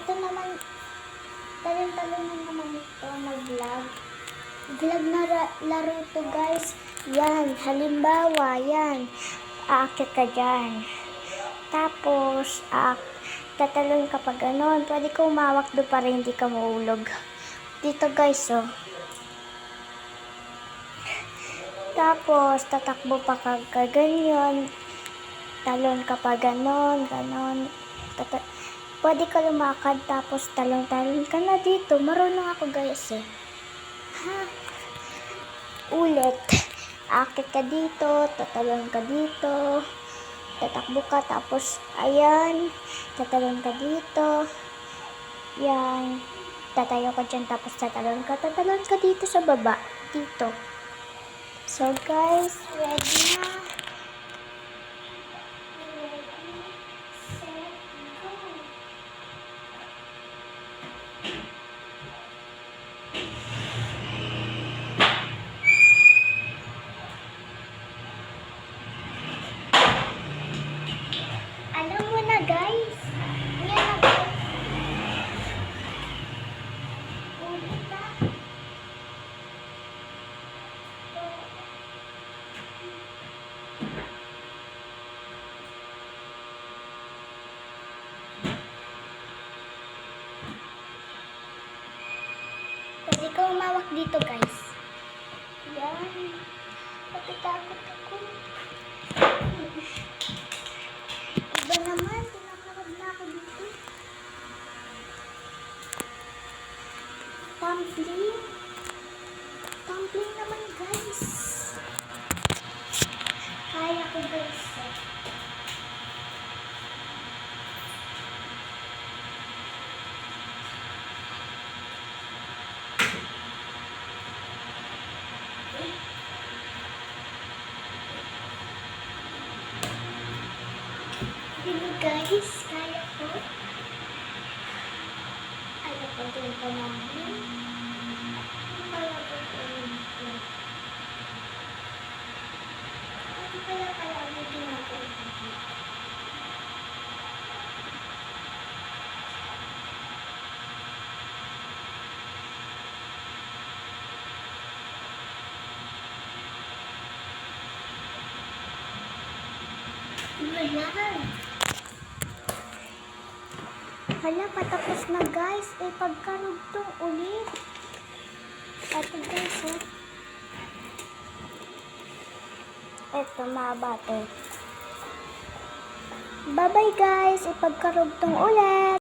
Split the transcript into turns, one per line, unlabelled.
Ito naman, talon-talon na naman ito, mag-vlog. Vlog na laro to guys. Yan, halimbawa, yan. Aakyat ka dyan. Tapos, tatalon ka pa ganon. Pwede ka umawak doon para hindi ka mahulog. Dito guys, oh. Tapos, tatakbo pa ka ganyan. Talon ka pa ganon, ganon. Pwede ka lumakad, tapos talon-talon ka na dito. Marunong ako guys, eh. Ha? Ulit. Akit ka dito, tatalon ka dito. Tatakbo ka, tapos, ayan. Tatalon ka dito. Yan. Tatayo ka dyan, tapos tatalon ka dito sa baba. Dito. So guys, ready na. Alam mo na guys. Yan na guys. Ulit na. Pwede ka umawak dito guys. Yan. Natatakot ako. Iba naman, tinakarab na ako dito. Tumbling. Tumbling naman guys. Kaya ko guys. Hello guys, kaya ko. Ayaw ko din pa namin. Kaya ko din po. Ano kaya ang ginagawa ko? Hala, patapos na guys. Pagkarugtong ulit. Ito guys, eh. Ito, mahaba to. Bye-bye guys. Pagkarugtong ulit.